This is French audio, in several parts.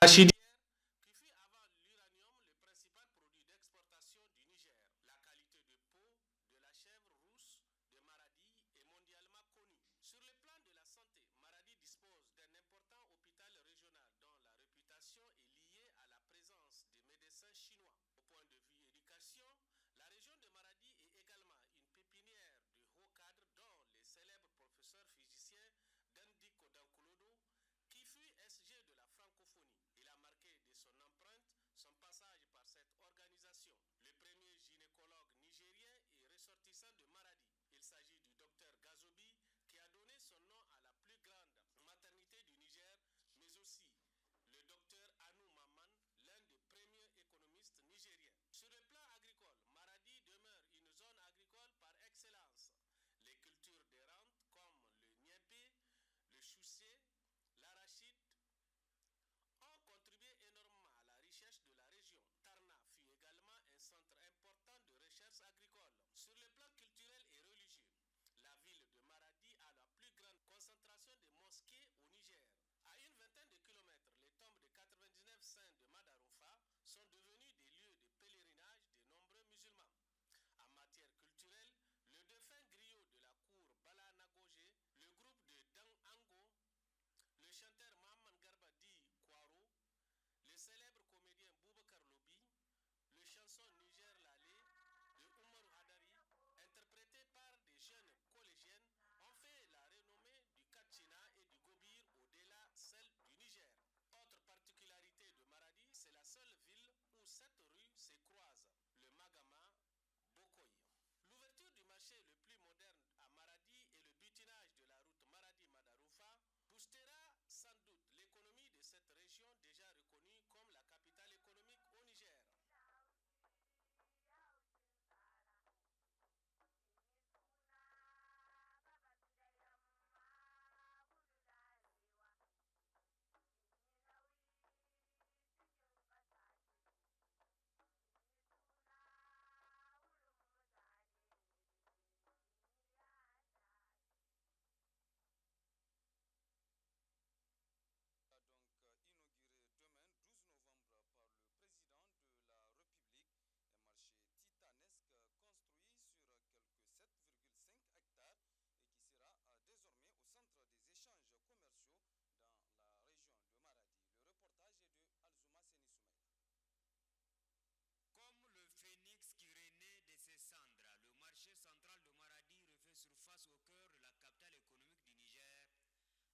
arachidière, qui fut avant l'uranium le principal produit d'exportation du Niger. La qualité de peau de la chèvre rousse de Maradi est mondialement connue. Sur le plan de la santé, Maradi dispose d'un important hôpital régional dont la réputation est liée à la présence des médecins chinois. Au point de vue éducation, la région de Maradi est également une pépinière de haut cadre dont les célèbres professeurs physiciens Dandiko Dankolodo, qui fut SG de la francophonie. Il a marqué de son empreinte son passage par cette organisation. Le premier gynécologue nigérien est ressortissant de Maradi. Il s'agit du docteur Gazobi qui a donné son nom à la plus grande maternité du Niger, mais aussi le docteur Anou Maman, l'un des premiers économistes nigériens. Sur le plan agricole, Maradi demeure une zone agricole par excellence. Les cultures de rente comme le niébé, le choussé, l'arachide ont contribué énormément à la richesse de la région. Tarna fut également un centre important de recherche agricole. Sur le plan culturel et religieux, la ville de Maradi a la plus grande concentration de mosquées au Niger. À une vingtaine de kilomètres, les tombes de 99 saints de Madaroufa sont devenues des lieux de pèlerinage de nombreux musulmans. En matière culturelle, le défunt griot de la cour Bala Nagogé, le groupe de Dang Ango, le chanteur Maman Garbadi Kwaro, le célèbre comédien Boubacar Lobi, le chanson Niger Lalé de Oumar Hadari, interprété par des jeunes collégiennes, ont fait la renommée du Kachina et du Gobir au-delà celle du Niger. Autre particularité de Maradi, c'est la seule ville où 7 rues se croisent, le Magama Bokoy. L'ouverture du marché le plus moderne à Maradi et le butinage de la route Maradi-Madaroufa boostera sans doute l'économie de cette région déjà reconnue comme la capitale économique au Niger. Inauguré demain 12 novembre par le président de la République, un marché titanesque construit sur quelques 7,5 hectares et qui sera désormais au centre des échanges commerciaux dans la région de Maradi. Le reportage est de Alzouma Senisoumeila. Comme le phénix qui renaît de ses cendres, le marché central de Maradi refait surface au cœur de la capitale économique du Niger,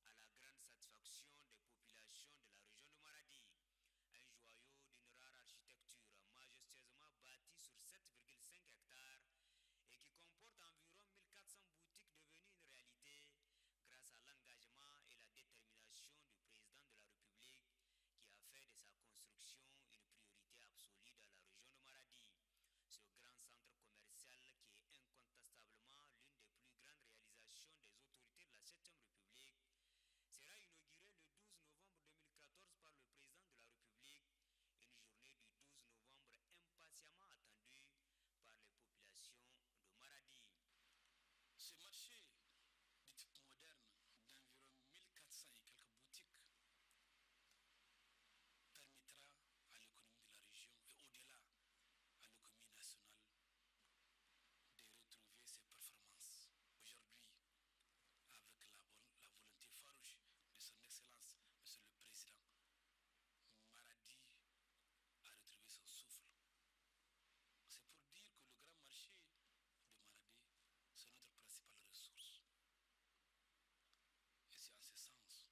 à la grande satisfaction des populations de la région de Maradi. Un joyau d'une rare architecture majestueusement bâti sur 7,5 hectares et qui comporte environ 1400 boutiques devenues une réalité grâce à l'engagement et la détermination du président de la République qui a fait de sa construction une priorité absolue dans la région de Maradi. Ce grand centre commercial qui est incontestablement l'une des plus grandes réalisations des autorités de la 7e République sera inauguré le 12 novembre 2014 par le président de la République, une journée du 12 novembre impatiemment attendue par les populations de Maradi. Ce marché de type moderne d'environ 1400 et quelques boutiques permettra à l'économie de la région et au-delà à l'économie nationale de retrouver ses performances. Aujourd'hui, avec la volonté farouche de son Excellence, Monsieur le Président, Maradi a retrouvé son souffle. C'est pour dire que le grand marché de Maradi, c'est notre principale ressource. Et c'est en ce sens que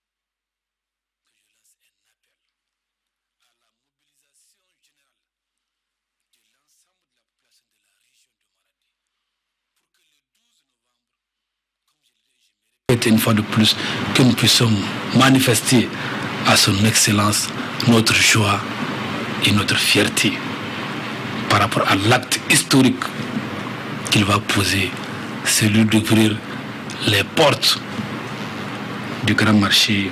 je lance un appel à la mobilisation générale de l'ensemble de la population de la région de Maradi pour que le 12 novembre, comme je le dis, je me répète une fois de plus, que nous puissions manifester à son excellence notre joie et notre fierté par rapport à l'acte historique qu'il va poser, celui d'ouvrir les portes du grand marché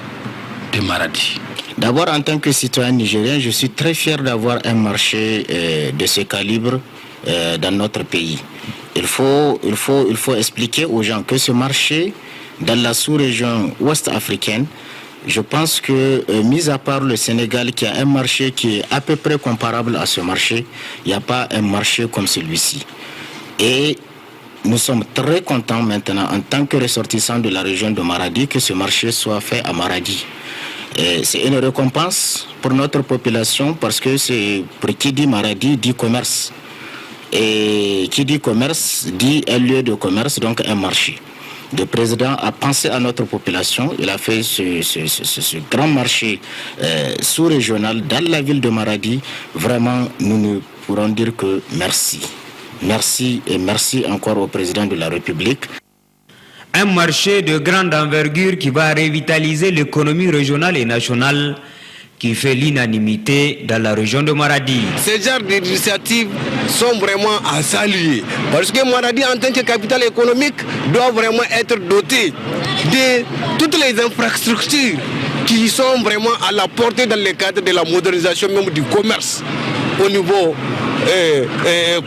de Maradi. D'abord, en tant que citoyen nigérien, je suis très fier d'avoir un marché de ce calibre dans notre pays. Il faut expliquer aux gens que ce marché, dans la sous-région ouest africaine, Je pense que, mis à part le Sénégal qui a un marché qui est à peu près comparable à ce marché, il n'y a pas un marché comme celui-ci. Et nous sommes très contents maintenant, en tant que ressortissants de la région de Maradi, que ce marché soit fait à Maradi. C'est une récompense pour notre population parce que c'est pour qui dit Maradi dit commerce. Et qui dit commerce dit un lieu de commerce, donc un marché. Le président a pensé à notre population, il a fait ce grand marché sous-régional dans la ville de Maradi. Vraiment, nous ne pourrons dire que merci. Merci et merci encore au président de la République. Un marché de grande envergure qui va revitaliser l'économie régionale et nationale qui fait l'unanimité dans la région de Maradi. Ces genres d'initiatives sont vraiment à saluer parce que Maradi en tant que capitale économique doit vraiment être doté de toutes les infrastructures qui sont vraiment à la portée dans le cadre de la modernisation même du commerce au niveau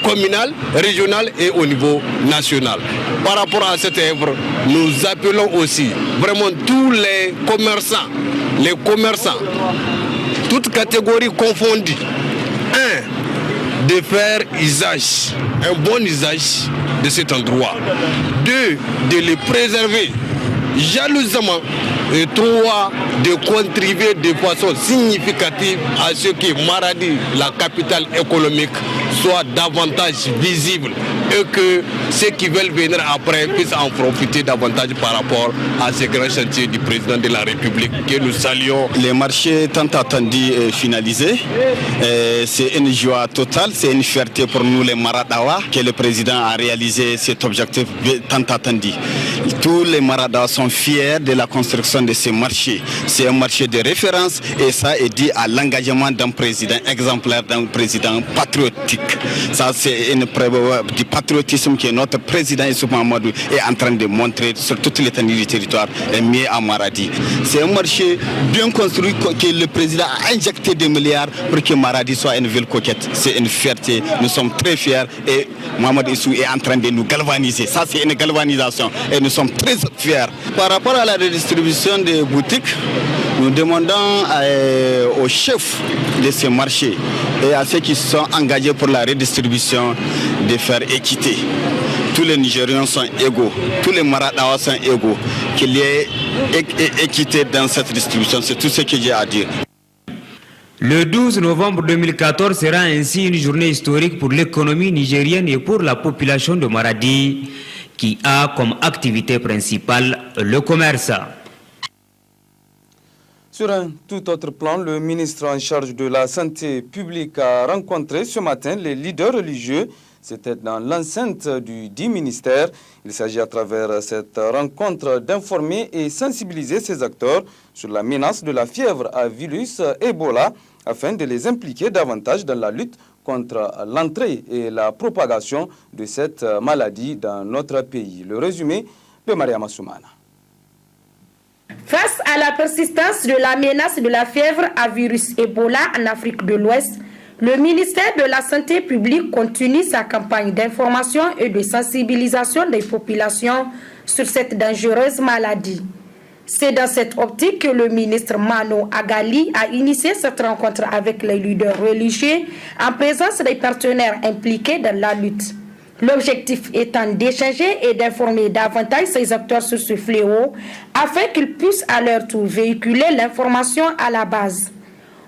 communal, régional et au niveau national. Par rapport à cette œuvre, nous appelons aussi vraiment tous les commerçants, toutes catégories confondues, de faire un bon usage de cet endroit, de le préserver jalousement, et 3, de contribuer de façon significative à ce que Maradi, la capitale économique, soit davantage visible et que ceux qui veulent venir après puissent en profiter davantage par rapport à ce grand chantier du président de la République que nous saluons. Les marchés tant attendus est finalisé. C'est une joie totale, c'est une fierté pour nous les Maradawa que le président a réalisé cet objectif tant attendu. Tous les Maradawa sont fiers de la construction de ce marché. C'est un marché de référence et ça est dû à l'engagement d'un président exemplaire, d'un président patriotique. Ça c'est une preuve du patriotisme que notre président Issoufou Mahamadou est en train de montrer sur toute l'étendue du territoire et mieux à Maradi. C'est un marché bien construit que le président a injecté des milliards pour que Maradi soit une ville coquette. C'est une fierté, nous sommes très fiers et Mahamadou Issou est en train de nous galvaniser. Ça c'est une galvanisation et nous sommes très fiers. Par rapport à la redistribution des boutiques, nous demandons aux chefs de ces marchés et à ceux qui sont engagés pour la redistribution de faire équité. Tous les Nigériens sont égaux, tous les Maradawa sont égaux, qu'il y ait équité dans cette distribution, c'est tout ce que j'ai à dire. Le 12 novembre 2014 sera ainsi une journée historique pour l'économie nigérienne et pour la population de Maradi, qui a comme activité principale le commerce. Sur un tout autre plan, le ministre en charge de la santé publique a rencontré ce matin les leaders religieux. C'était dans l'enceinte du dit ministère. Il s'agit à travers cette rencontre d'informer et sensibiliser ces acteurs sur la menace de la fièvre à virus Ebola afin de les impliquer davantage dans la lutte contre l'entrée et la propagation de cette maladie dans notre pays. Le résumé de Mariama Soumana. Face à la persistance de la menace de la fièvre à virus Ebola en Afrique de l'Ouest, le ministère de la Santé publique continue sa campagne d'information et de sensibilisation des populations sur cette dangereuse maladie. C'est dans cette optique que le ministre Mano Agali a initié cette rencontre avec les leaders religieux en présence des partenaires impliqués dans la lutte. L'objectif étant d'échanger et d'informer davantage ces acteurs sur ce fléau afin qu'ils puissent à leur tour véhiculer l'information à la base.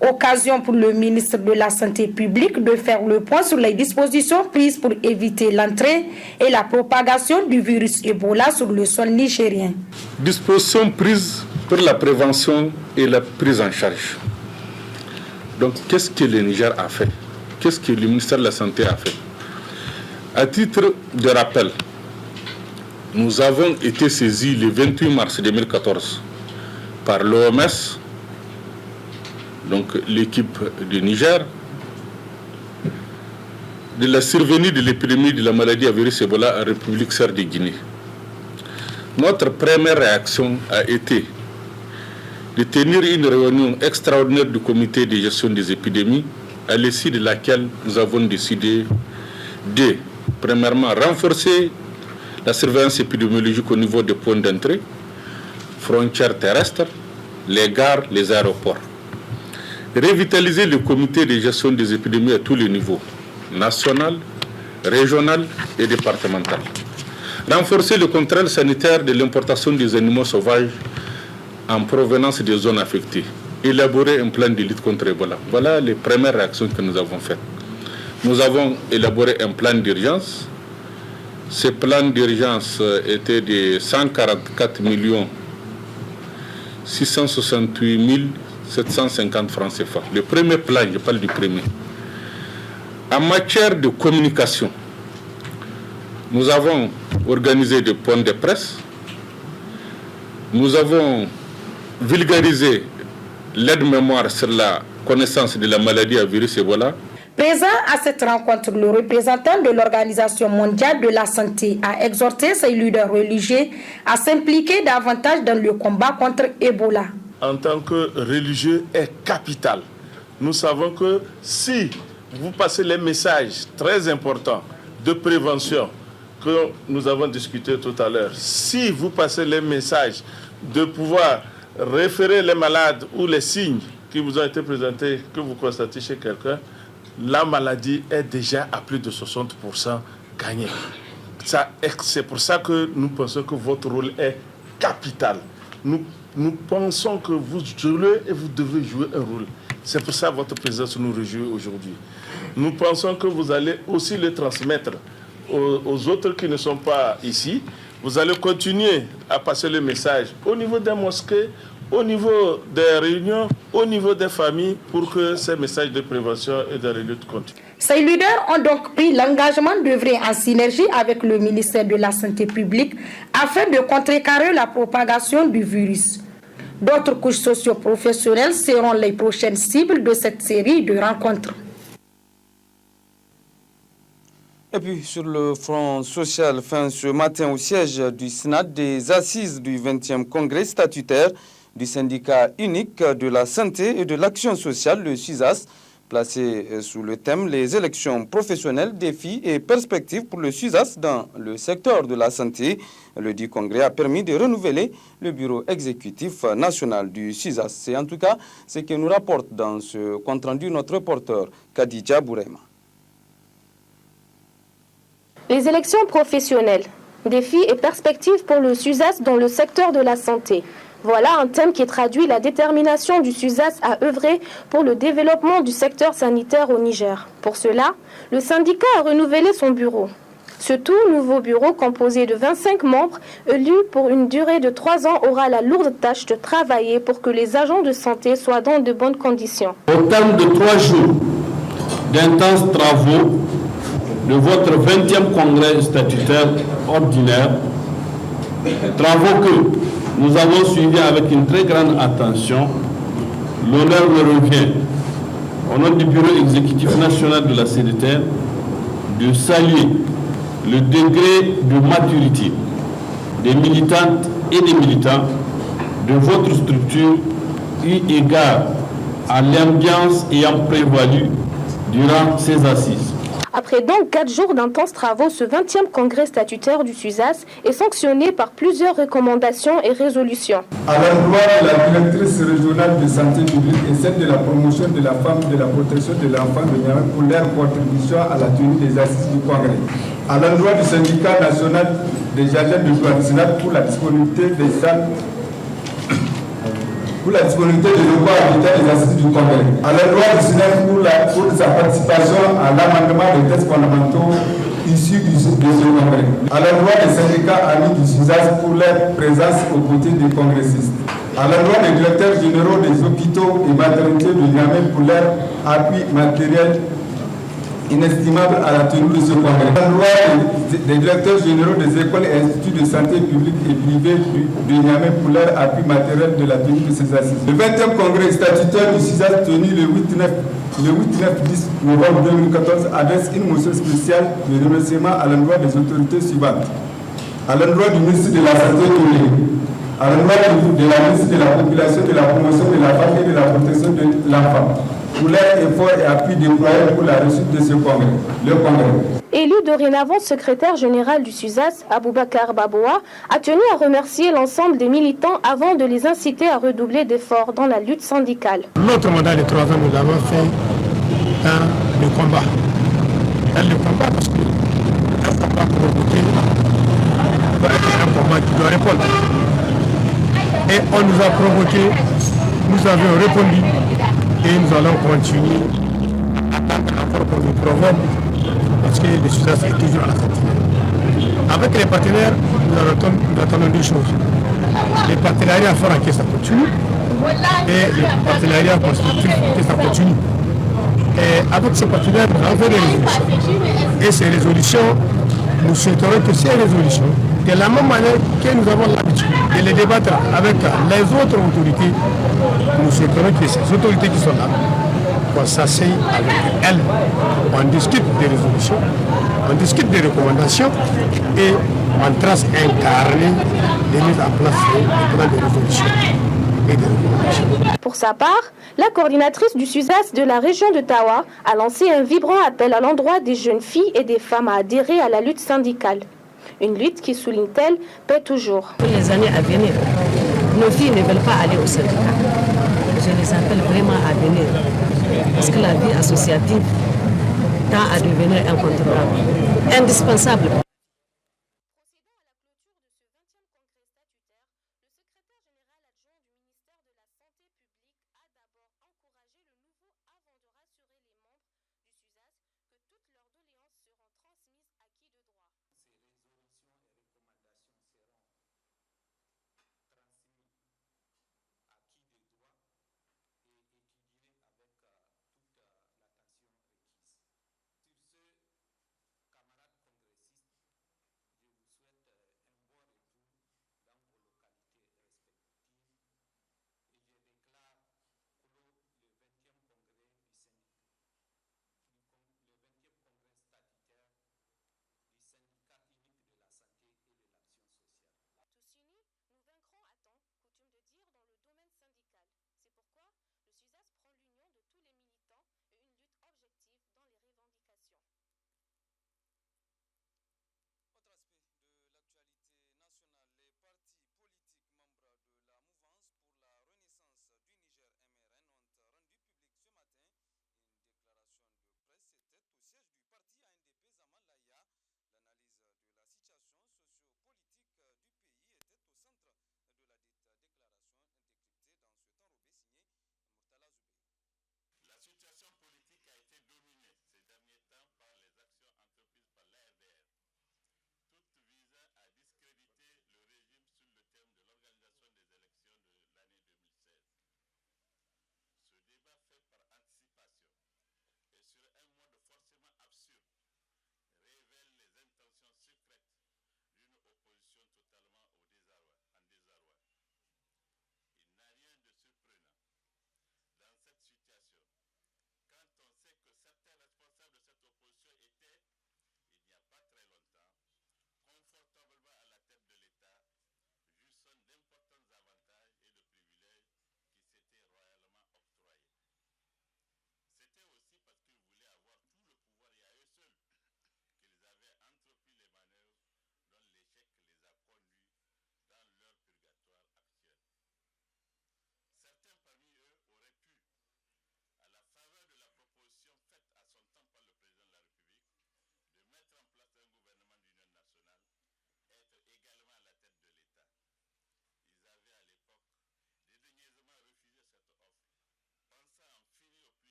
Occasion pour le ministre de la Santé publique de faire le point sur les dispositions prises pour éviter l'entrée et la propagation du virus Ebola sur le sol nigérien. Dispositions prises pour la prévention et la prise en charge. Donc, qu'est-ce que le Niger a fait? Qu'est-ce que le ministère de la Santé a fait? À titre de rappel, nous avons été saisis le 28 mars 2014 par l'OMS, donc l'équipe du Niger, de la survenue de l'épidémie de la maladie à virus Ebola en République Sœur de Guinée. Notre première réaction a été de tenir une réunion extraordinaire du comité de gestion des épidémies, à l'issue de laquelle nous avons décidé de, premièrement, renforcer la surveillance épidémiologique au niveau des points d'entrée, frontières terrestres, les gares, les aéroports. Revitaliser le comité de gestion des épidémies à tous les niveaux, national, régional et départemental. Renforcer le contrôle sanitaire de l'importation des animaux sauvages en provenance des zones affectées. Élaborer un plan de lutte contre Ebola. Voilà les premières réactions que nous avons faites. Nous avons élaboré un plan d'urgence. Ce plan d'urgence était de 144 668 750 francs CFA. Le premier plan, je parle du premier. En matière de communication, nous avons organisé des points de presse. Nous avons vulgarisé l'aide-mémoire sur la connaissance de la maladie à virus Ebola. Présent à cette rencontre, le représentant de l'Organisation mondiale de la santé a exhorté ses leaders religieux à s'impliquer davantage dans le combat contre Ebola. En tant que religieux, est capital. Nous savons que si vous passez les messages très importants de prévention que nous avons discuté tout à l'heure, si vous passez les messages de pouvoir référer les malades ou les signes qui vous ont été présentés, que vous constatez chez quelqu'un, la maladie est déjà à plus de 60% gagnée. C'est pour ça que nous pensons que votre rôle est capital. Nous pensons que vous jouez et vous devez jouer un rôle. C'est pour ça que votre présence nous réjouit aujourd'hui. Nous pensons que vous allez aussi le transmettre aux autres qui ne sont pas ici. Vous allez continuer à passer le message au niveau des mosquées, au niveau des réunions, au niveau des familles, pour que ces messages de prévention et de lutte continuent. Ces leaders ont donc pris l'engagement d'œuvrer en synergie avec le ministère de la Santé publique afin de contrecarrer la propagation du virus. D'autres couches socio-professionnelles seront les prochaines cibles de cette série de rencontres. Et puis, sur le front social, fin ce matin au siège du Sénat des assises du 20e congrès statutaire du syndicat unique de la santé et de l'action sociale, le SUSAS, placé sous le thème « Les élections professionnelles, défis et perspectives pour le SUSAS dans le secteur de la santé ». Le dit congrès a permis de renouveler le bureau exécutif national du SUSAS. C'est en tout cas ce que nous rapporte dans ce compte-rendu notre reporter Khadija Bourema. Les élections professionnelles, défis et perspectives pour le SUSAS dans le secteur de la santé. Voilà un thème qui traduit la détermination du SUSAS à œuvrer pour le développement du secteur sanitaire au Niger. Pour cela, le syndicat a renouvelé son bureau. Ce tout nouveau bureau, composé de 25 membres, élus pour une durée de 3 ans, aura la lourde tâche de travailler pour que les agents de santé soient dans de bonnes conditions. Au terme de 3 jours d'intenses travaux, de votre 20e congrès statutaire ordinaire, travaux que nous avons suivis avec une très grande attention, l'honneur me revient, au nom du bureau exécutif national de la CDTR, de saluer le degré de maturité des militantes et des militants de votre structure eu égard à l'ambiance ayant prévalu durant ces assises. Après donc 4 jours d'intenses travaux, ce 20e congrès statutaire du SUSAS est sanctionné par plusieurs recommandations et résolutions. À l'endroit de la directrice régionale de santé publique et celle de la promotion de la femme et de la protection de l'enfant de Niamey pour leur contribution à la tenue des assises du congrès. À l'endroit du syndicat national des agents de coordination pour la disponibilité des salles pour la disponibilité des locaux habités des assises du congrès. À l'endroit du SNEF pour sa participation à l'amendement des textes fondamentaux issus de ce congrès. À l'endroit des syndicats amis du SUSAS pour leur présence aux côtés des congressistes. À l'endroit des directeurs généraux des hôpitaux et maternités de Niamey pour leur appui matériel inestimable à la tenue de ce congrès. À l'endroit des directeurs généraux des écoles et instituts de santé publique et privée de Niamey pour leur appui matériel de la tenue de ces assises. Le 20e congrès statutaire du SUSAS tenu le 8-9-10 novembre 2014 adresse une motion spéciale de remerciement à l'endroit des autorités suivantes. À l'endroit du ministre de la Santé à l'endroit de la ministre de la Population, de la Promotion de la Femme et de la Protection de l'Enfant, pour leur effort et appui déployé pour la réussite de ce congrès, le congrès. élu dorénavant secrétaire général du SUSAS, Aboubakar Baboua, a tenu à remercier l'ensemble des militants avant de les inciter à redoubler d'efforts dans la lutte syndicale. Notre mandat de 3 ans, nous avons fait le combat. Le combat parce que un combat provoqué doit être un combat qui doit répondre. Et on nous a provoqué, nous avons répondu et nous allons continuer à attendre encore qu'on nous provoque parce que le SUSAS est toujours à la cantine. Avec les partenaires, nous attendons deux choses. Les partenariats forts que ça continue et les partenariats constructifs que ça continue. Et avec ces partenaires, nous avons fait des résolutions. Et ces résolutions, nous souhaiterons que ces résolutions, de la même manière que nous avons l'habitude de les débattre avec les autres autorités, nous souhaiterons que ces autorités qui sont là, qu'on s'asseye avec elles, on discute des résolutions, on discute des recommandations et on trace un carnet de mise en place des plans de résolution. Pour sa part, la coordinatrice du SUSAS de la région de Tawa a lancé un vibrant appel à l'endroit des jeunes filles et des femmes à adhérer à la lutte syndicale. Une lutte qui, souligne-t-elle, paie toujours. Pour les années à venir, nos filles ne veulent pas aller au syndicat. Je les appelle vraiment à venir. Parce que la vie associative tend à devenir incontournable, indispensable.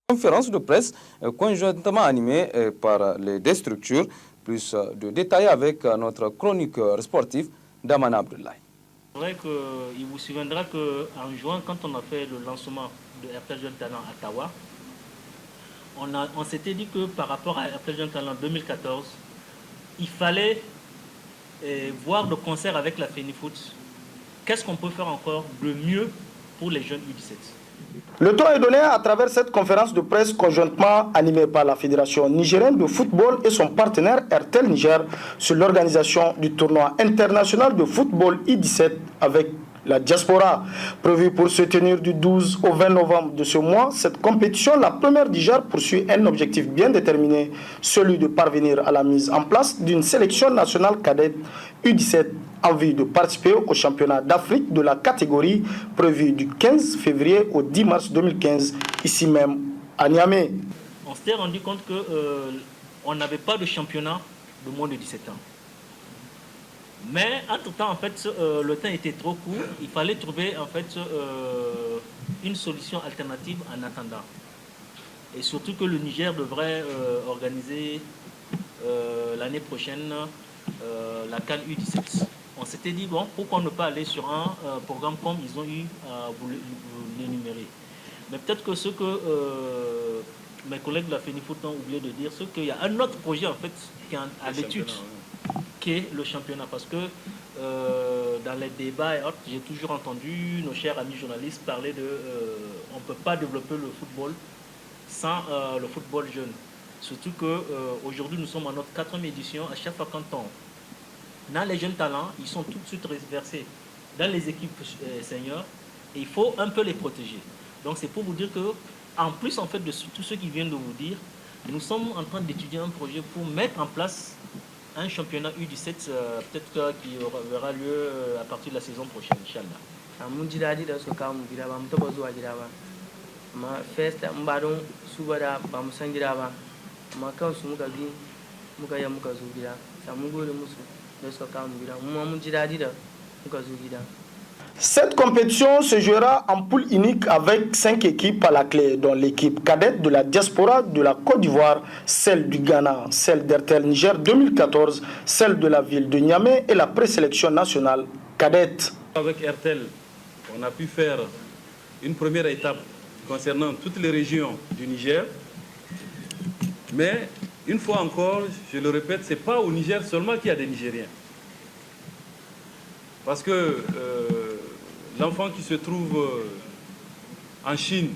Conférence de presse conjointement animée par les deux structures. Plus de détails avec notre chroniqueur sportif, Damana Abdoulaye. C'est vrai qu'il vous souviendra qu'en juin, quand on a fait le lancement de RTL Jeune Talent à Tawa, on s'était dit que par rapport à RTL Jeune Talent 2014, il fallait voir le concert avec la FENIFOOT. Qu'est-ce qu'on peut faire encore de mieux pour les jeunes U17? Le ton est donné à travers cette conférence de presse conjointement animée par la Fédération nigérienne de football et son partenaire RTL Niger sur l'organisation du tournoi international de football U17 avec la diaspora. Prévue pour se tenir du 12 au 20 novembre de ce mois, cette compétition, la première d'Iger, poursuit un objectif bien déterminé, celui de parvenir à la mise en place d'une sélection nationale cadette U17 en vue de participer au championnat d'Afrique de la catégorie prévu du 15 février au 10 mars 2015, ici même à Niamey. On s'est rendu compte qu'on n'avait pas de championnat de moins de 17 ans. Mais entre-temps, en fait, le temps était trop court. Il fallait trouver en fait une solution alternative en attendant. Et surtout que le Niger devrait organiser l'année prochaine la CAN U17. On s'était dit, bon, pourquoi ne pas aller sur un programme comme ils ont eu à vous l'énumérer. Mais peut-être que ce que mes collègues de la FENIFOOT ont oublié de dire, c'est qu'il y a un autre projet en fait qui est à l'étude, qui est le championnat. Parce que dans les débats et autres, j'ai toujours entendu nos chers amis journalistes parler de on ne peut pas développer le football sans le football jeune. Surtout qu'aujourd'hui, nous sommes à notre 4e édition. À chaque fois quand on a les jeunes talents, ils sont tout de suite versés dans les équipes seniors et il faut un peu les protéger. Donc c'est pour vous dire que, en plus en fait de tout ce qui vient de vous dire, nous sommes en train d'étudier un projet pour mettre en place un championnat U17 peut-être qui aura lieu à partir de la saison prochaine, Inch'Allah. Cette compétition se jouera en poule unique avec 5 équipes à la clé, dont l'équipe cadette de la diaspora de la Côte d'Ivoire, celle du Ghana, celle d'RTL Niger 2014, celle de la ville de Niamey et la présélection nationale cadette. Avec RTL, on a pu faire une première étape concernant toutes les régions du Niger. Mais une fois encore, je le répète, ce n'est pas au Niger seulement qu'il y a des Nigériens. Parce que l'enfant qui se trouve en Chine,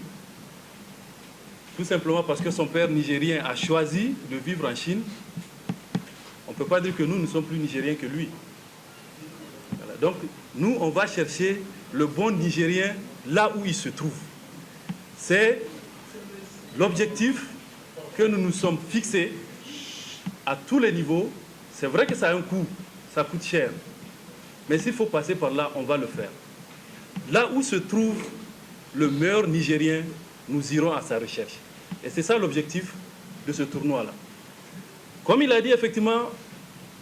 tout simplement parce que son père nigérien a choisi de vivre en Chine, on ne peut pas dire que nous ne sommes plus nigériens que lui. Voilà. Donc, nous, on va chercher le bon Nigérien là où il se trouve. C'est l'objectif que nous nous sommes fixés à tous les niveaux. C'est vrai que ça a un coût, ça coûte cher. Mais s'il faut passer par là, on va le faire. Là où se trouve le meilleur Nigérien, nous irons à sa recherche. Et c'est ça l'objectif de ce tournoi-là. Comme il a dit, effectivement,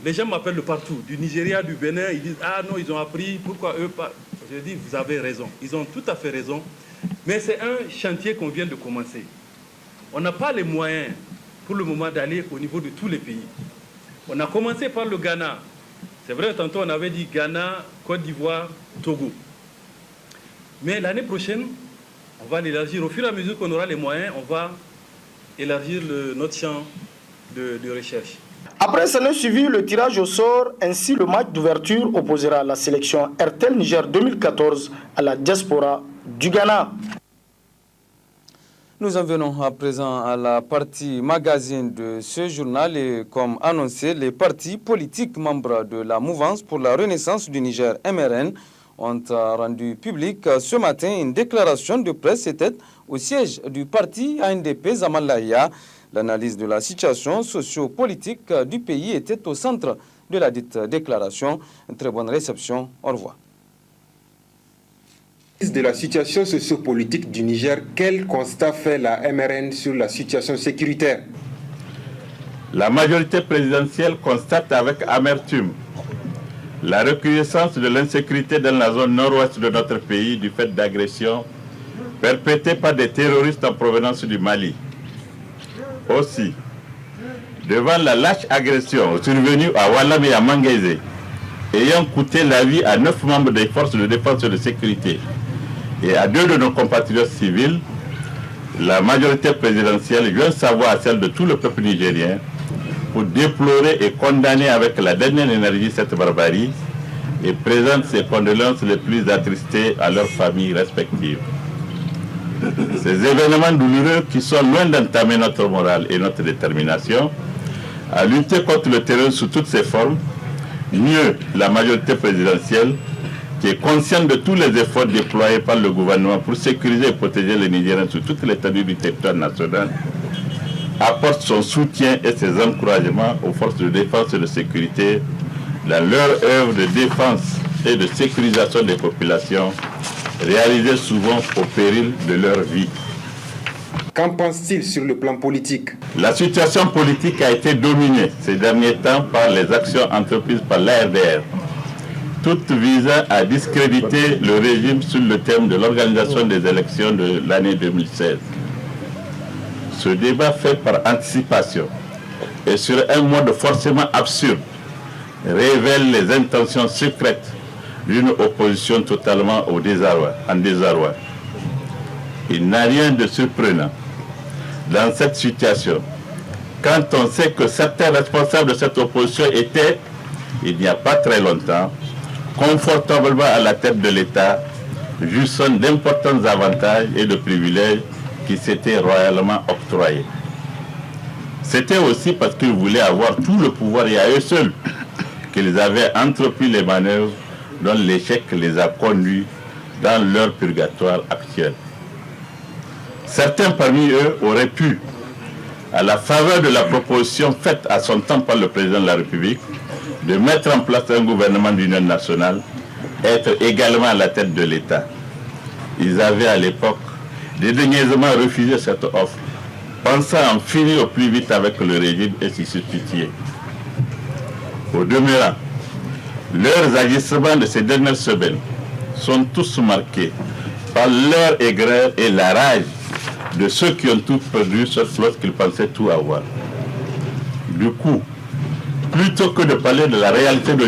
les gens m'appellent de partout, du Nigeria, du Bénin, ils disent « Ah non, ils ont appris, pourquoi eux pas ?» Je dis « Vous avez raison, ils ont tout à fait raison. » Mais c'est un chantier qu'on vient de commencer. On n'a pas les moyens, pour le moment, d'aller au niveau de tous les pays. On a commencé par le Ghana. C'est vrai, tantôt on avait dit Ghana, Côte d'Ivoire, Togo. Mais l'année prochaine, on va l'élargir. Au fur et à mesure qu'on aura les moyens, on va élargir notre champ de recherche. Après s'en est suivi le tirage au sort, ainsi le match d'ouverture opposera la sélection RTL Niger 2014 à la diaspora du Ghana. Nous en venons à présent à la partie magazine de ce journal et comme annoncé, les partis politiques membres de la mouvance pour la renaissance du Niger MRN ont rendu public ce matin une déclaration de presse, c'était au siège du parti ANDP Zamalaya. L'analyse de la situation socio-politique du pays était au centre de la dite déclaration. Une très bonne réception. Au revoir. De la situation sociopolitique du Niger, quel constat fait la MRN sur la situation sécuritaire? La majorité présidentielle constate avec amertume la recrudescence de l'insécurité dans la zone nord-ouest de notre pays du fait d'agressions perpétrés par des terroristes en provenance du Mali. Aussi, devant la lâche agression survenue à Walam et à Mangaise, ayant coûté la vie à 9 membres des forces de défense et de sécurité et à 2 de nos compatriotes civils, la majorité présidentielle joint sa voix à celle de tout le peuple nigérien pour déplorer et condamner avec la dernière énergie cette barbarie et présente ses condoléances les plus attristées à leurs familles respectives. Ces événements douloureux qui sont loin d'entamer notre morale et notre détermination à lutter contre le terrorisme sous toutes ses formes, mieux la majorité présidentielle, qui est consciente de tous les efforts déployés par le gouvernement pour sécuriser et protéger les Nigériens sur toute l'étendue du territoire national, apporte son soutien et ses encouragements aux forces de défense et de sécurité dans leur œuvre de défense et de sécurisation des populations, réalisées souvent au péril de leur vie. Qu'en pense-t-il sur le plan politique? La situation politique a été dominée ces derniers temps par les actions entreprises par l'ARDR, toutes visant à discréditer le régime sur le thème de l'organisation des élections de l'année 2016. Ce débat fait par anticipation et sur un mode forcément absurde révèle les intentions secrètes d'une opposition totalement en désarroi. Il n'a rien de surprenant dans cette situation, quand on sait que certains responsables de cette opposition étaient, il n'y a pas très longtemps, confortablement à la tête de l'État, jouissant d'importants avantages et de privilèges qui s'étaient royalement octroyés. C'était aussi parce qu'ils voulaient avoir tout le pouvoir et à eux seuls qu'ils avaient entrepris les manœuvres dont l'échec les a conduits dans leur purgatoire actuel. Certains parmi eux auraient pu, à la faveur de la proposition faite à son temps par le président de la République, de mettre en place un gouvernement d'union nationale, être également à la tête de l'État. Ils avaient à l'époque dédaigneusement refusé cette offre, pensant en finir au plus vite avec le régime et s'y substituer. Au demeurant, leurs agissements de ces dernières semaines sont tous marqués par leur aigreur et la rage de ceux qui ont tout perdu sauf lorsqu'ils pensaient tout avoir. Du coup, plutôt que de parler de la réalité d'aujourd'hui,